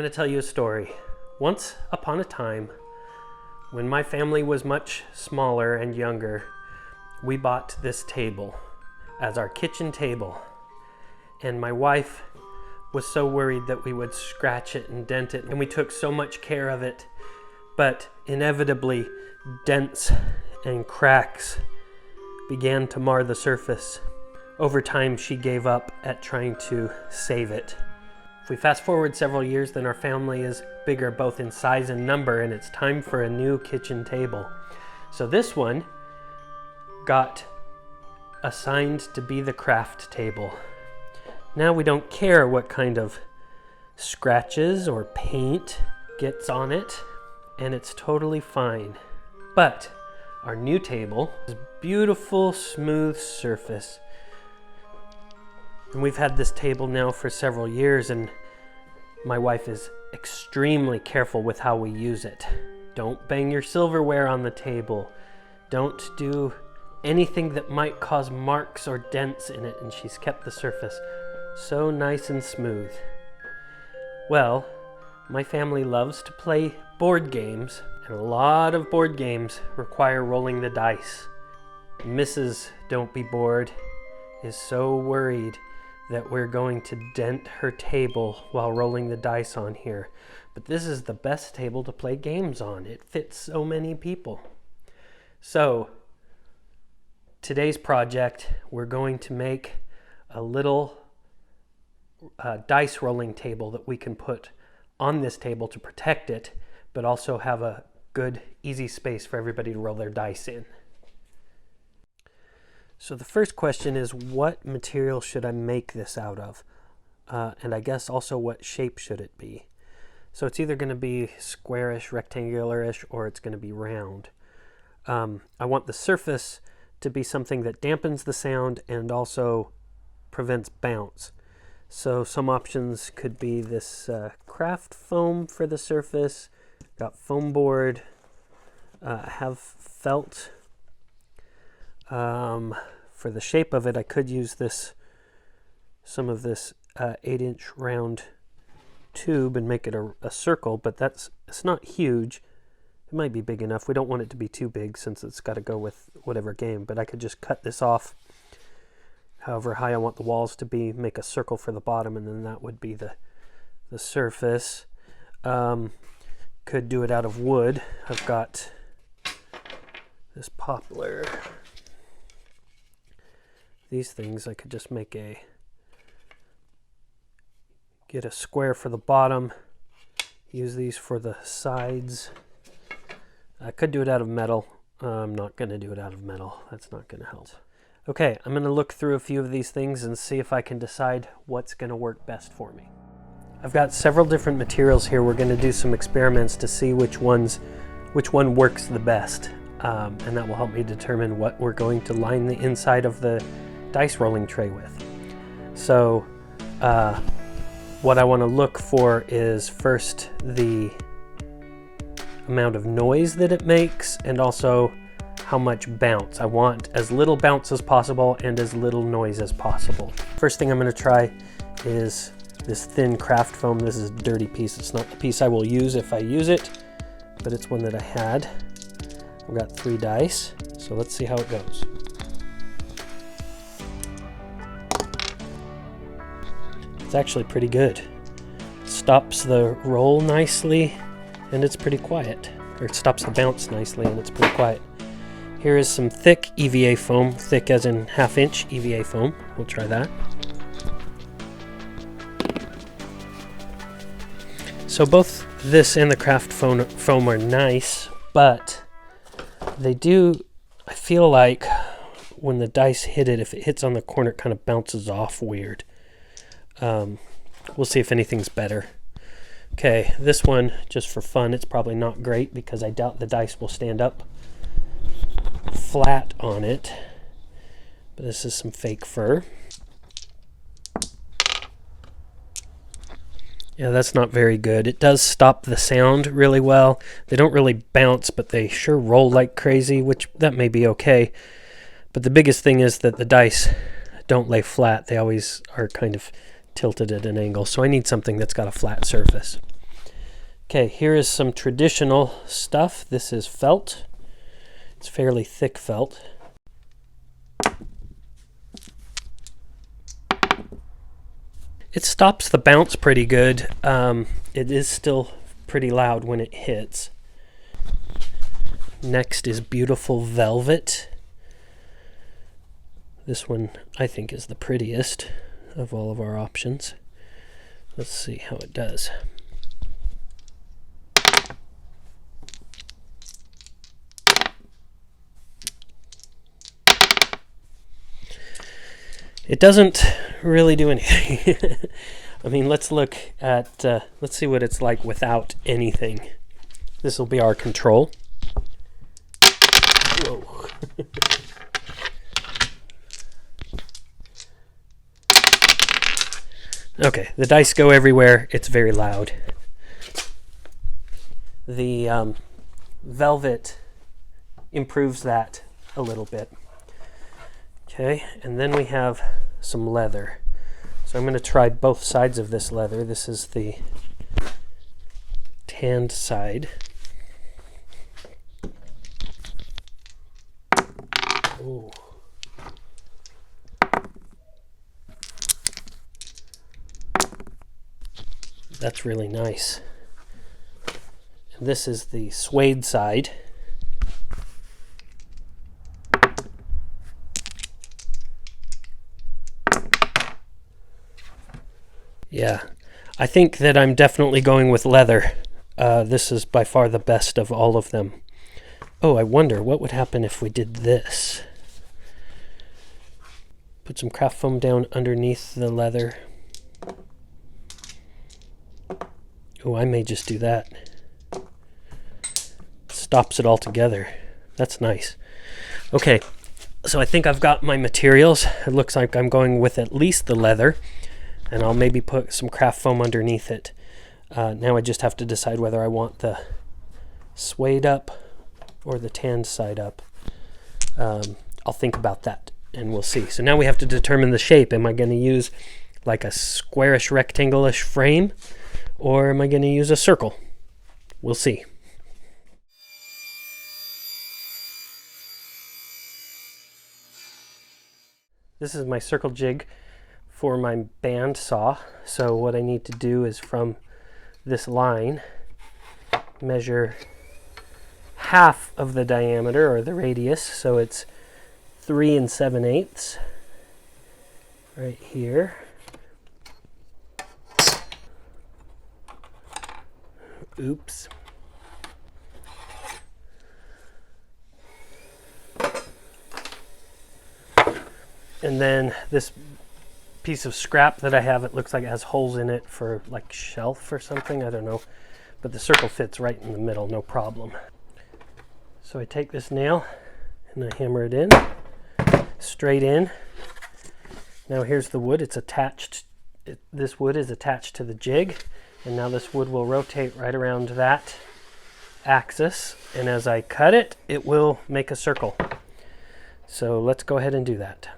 going to tell you a story. Once upon a time, when my family was much smaller and younger, we bought this table as our kitchen table. And my wife was so worried that we would scratch it and dent it, and we took so much care of it. But inevitably, dents and cracks began to mar the surface. Over time, she gave up at trying to save it. If we fast forward several years, then our family is bigger both in size and number, and it's time for a new kitchen table. So this one got assigned to be the craft table. Now we don't care what kind of scratches or paint gets on it, and it's totally fine. But our new table is beautiful, smooth surface. And we've had this table now for several years, and my wife is extremely careful with how we use it. Don't bang your silverware on the table. Don't do anything that might cause marks or dents in it, and she's kept the surface so nice and smooth. Well, my family loves to play board games, and a lot of board games require rolling the dice. Mrs. Don't Be Bored is so worried that we're going to dent her table while rolling the dice on here. But this is the best table to play games on. It fits so many people. So, today's project, we're going to make a little dice rolling table that we can put on this table to protect it, but also have a good, easy space for everybody to roll their dice in. So the first question is, what material should I make this out of? And I guess also, what shape should it be? So it's either going to be squarish, rectangularish, or it's going to be round. I want the surface to be something that dampens the sound and also prevents bounce. So some options could be this craft foam for the surface. Got foam board. I have felt. For the shape of it, I could use some of this 8-inch round tube and make it a circle, but it's not huge. It might be big enough. We don't want it to be too big since it's got to go with whatever game, but I could just cut this off however high I want the walls to be, make a circle for the bottom, and then that would be the surface. Could do it out of wood. I've got this poplar. These things, I could just get a square for the bottom, use these for the sides. I could do it out of metal. I'm not going to do it out of metal. That's not going to help. Okay, I'm going to look through a few of these things and see if I can decide what's going to work best for me. I've got several different materials here. We're going to do some experiments to see which one works the best. And that will help me determine what we're going to line the inside of the dice rolling tray with. So what I want to look for is first the amount of noise that it makes, and also how much bounce. I want as little bounce as possible and as little noise as possible. First thing I'm going to try is this thin craft foam. This is a dirty piece. It's not the piece I will use if I use it, but it's one that I had. I've got 3 dice, so let's see how it goes. It's actually pretty good. Stops the roll nicely, and it's pretty quiet. Or it stops the bounce nicely, and it's pretty quiet. Here is some thick EVA foam, thick as in 1/2-inch EVA foam. We'll try that. So both this and the craft foam are nice, but they do, I feel like when the dice hit it, if it hits on the corner, it kind of bounces off weird. We'll see if anything's better. Okay, this one, just for fun, it's probably not great because I doubt the dice will stand up flat on it. But this is some fake fur. Yeah, that's not very good. It does stop the sound really well. They don't really bounce, but they sure roll like crazy, which that may be okay. But the biggest thing is that the dice don't lay flat. They always are kind of tilted at an angle. So I need something that's got a flat surface. Okay, here is some traditional stuff. This is felt. It's fairly thick felt. It stops the bounce pretty good. It is still pretty loud when it hits. Next is beautiful velvet. This one I think is the prettiest of all of our options. Let's see how it does. It doesn't really do anything. I mean, let's look at, let's see what it's like without anything. This will be our control. Whoa. Okay, the dice go everywhere. It's very loud. The velvet improves that a little bit. Okay, and then we have some leather. So I'm going to try both sides of this leather. This is the tanned side. Ooh. That's really nice. And this is the suede side. Yeah, I think that I'm definitely going with leather. This is by far the best of all of them. Oh, I wonder what would happen if we did this. Put some craft foam down underneath the leather. Oh, I may just do that. Stops it all together. That's nice. Okay, so I think I've got my materials. It looks like I'm going with at least the leather, and I'll maybe put some craft foam underneath it. Now I just have to decide whether I want the suede up or the tanned side up. I'll think about that and we'll see. So now we have to determine the shape. Am I going to use like a squarish rectangle-ish frame, or am I going to use a circle? We'll see. This is my circle jig for my band saw. So what I need to do is from this line measure half of the diameter or the radius, so it's 3 7/8 right here. Oops. And then this piece of scrap that I have, it looks like it has holes in it for like shelf or something, I don't know. But the circle fits right in the middle, no problem. So I take this nail and I hammer it in, straight in. Now here's the wood, it's attached, this wood is attached to the jig, and now this wood will rotate right around that axis, and as I cut it, it will make a circle. So let's go ahead and do that.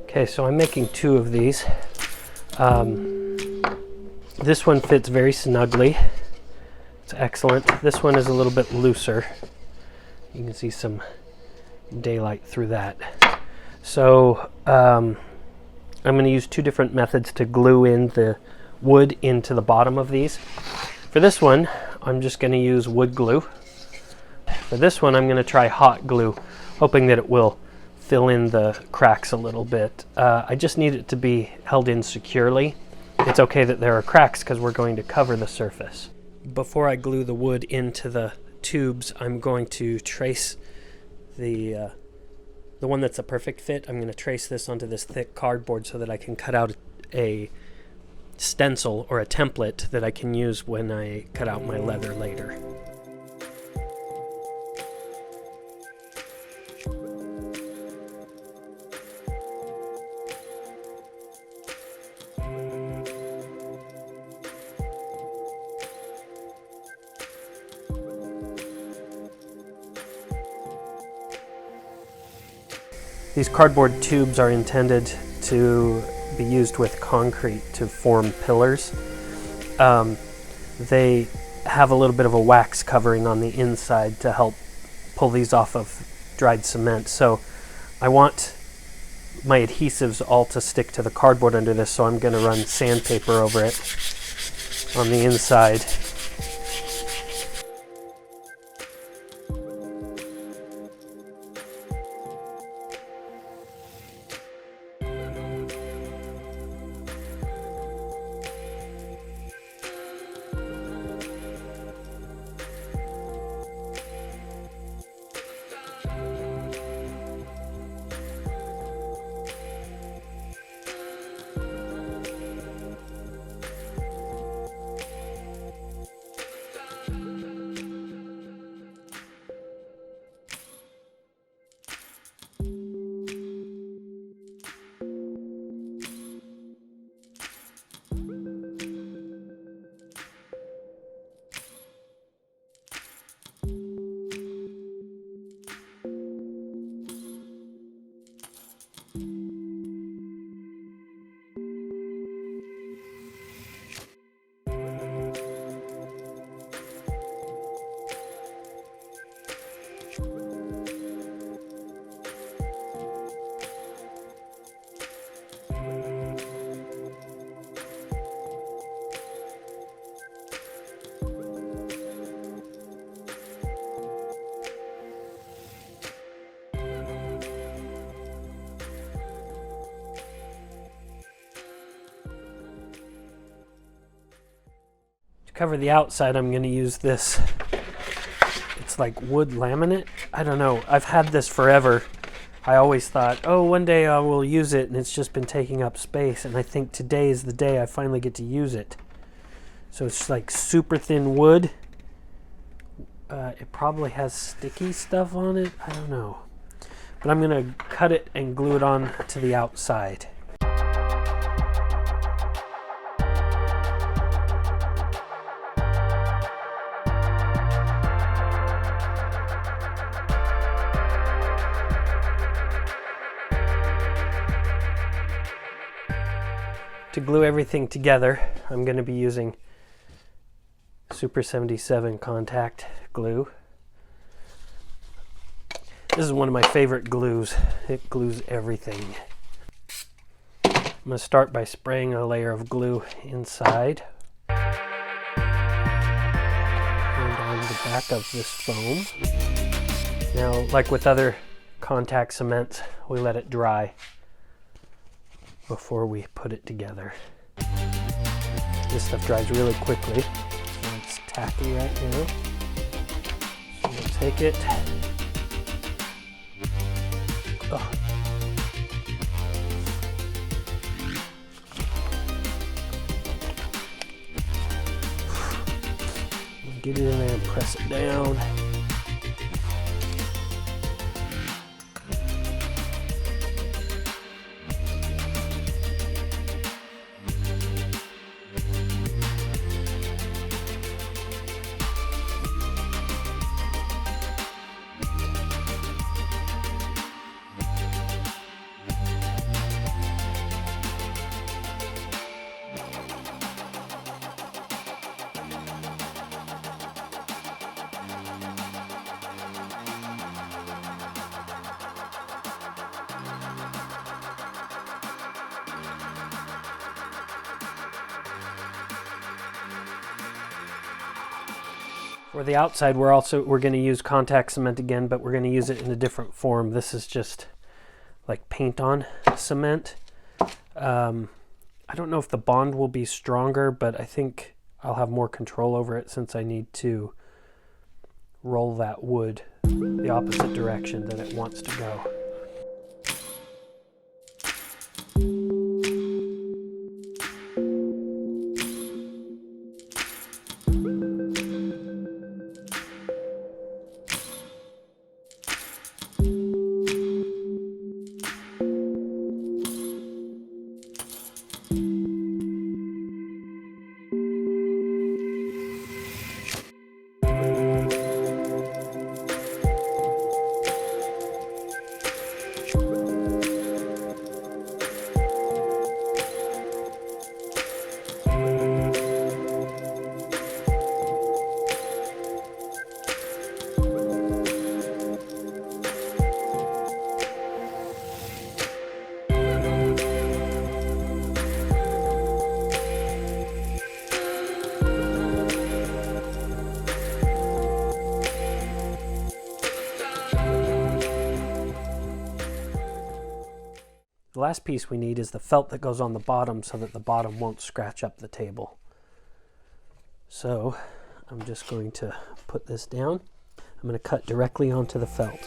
Okay, so I'm making 2 of these. This one fits very snugly. It's excellent. This one is a little bit looser. You can see some daylight through that. So I'm going to use 2 different methods to glue in the wood into the bottom of these. For this one, I'm just going to use wood glue. For this one, I'm going to try hot glue, hoping that it will fill in the cracks a little bit. I just need it to be held in securely. It's okay that there are cracks because we're going to cover the surface. Before I glue the wood into the tubes, I'm going to trace the one that's a perfect fit. I'm going to trace this onto this thick cardboard so that I can cut out a stencil or a template that I can use when I cut out my leather later. These cardboard tubes are intended to be used with concrete to form pillars. They have a little bit of a wax covering on the inside to help pull these off of dried cement. So I want my adhesives all to stick to the cardboard under this, so I'm going to run sandpaper over it on the inside. Cover the outside, I'm going to use this. It's like wood laminate. I don't know. I've had this forever. I always thought, oh, one day I will use it, and it's just been taking up space. And I think today is the day I finally get to use it. So it's like super thin wood. It probably has sticky stuff on it. I don't know. But I'm going to cut it and glue it on to the outside. To glue everything together, I'm going to be using Super 77 contact glue. This is one of my favorite glues. It glues everything. I'm going to start by spraying a layer of glue inside and on the back of this foam. Now, like with other contact cements, we let it dry before we put it together. This stuff dries really quickly, so it's tacky right now. So we'll take it. Oh. Get it in there and press it down. For the outside, we're going to use contact cement again, but we're going to use it in a different form. This is just like paint-on cement. I don't know if the bond will be stronger, but I think I'll have more control over it since I need to roll that wood the opposite direction that it wants to go. last piece we need is the felt that goes on the bottom so that the bottom won't scratch up the table. So I'm just going to put this down. I'm going to cut directly onto the felt.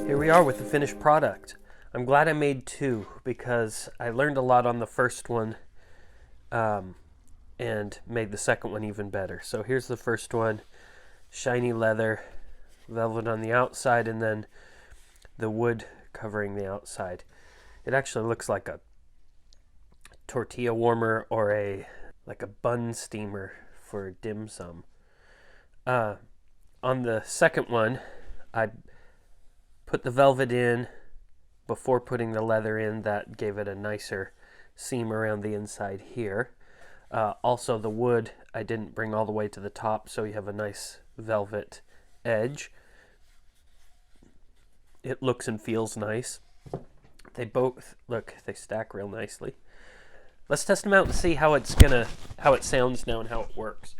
Here we are with the finished product. I'm glad I made two because I learned a lot on the first one and made the second one even better. So here's the first one, shiny leather, velvet on the outside, and then the wood covering the outside. It actually looks like a tortilla warmer or like a bun steamer for dim sum. On the second one, I put the velvet in before putting the leather in. That gave it a nicer seam around the inside here. Also the wood I didn't bring all the way to the top, so you have a nice velvet edge. It looks and feels nice. They both look, they stack real nicely. Let's test them out and see how it sounds now and how it works.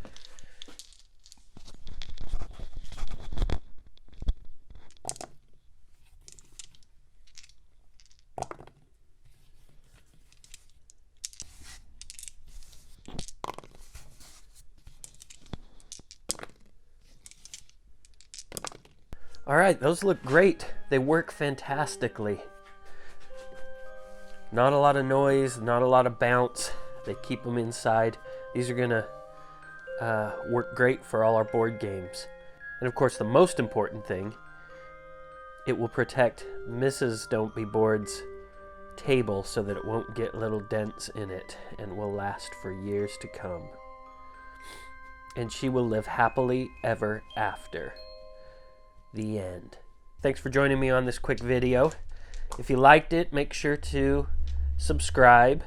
All right, those look great. They work fantastically. Not a lot of noise, not a lot of bounce. They keep them inside. These are gonna work great for all our board games. And of course, the most important thing, it will protect Mrs. Don't Be Bored's table so that it won't get little dents in it and will last for years to come. And she will live happily ever after. The end. Thanks for joining me on this quick video. If you liked it, make sure to subscribe.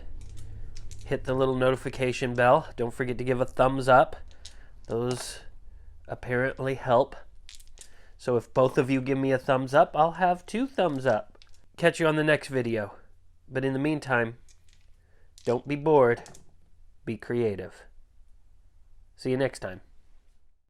Hit the little notification bell. Don't forget to give a thumbs up. Those apparently help. So if both of you give me a thumbs up, I'll have 2 thumbs up. Catch you on the next video. But in the meantime, don't be bored. Be creative. See you next time.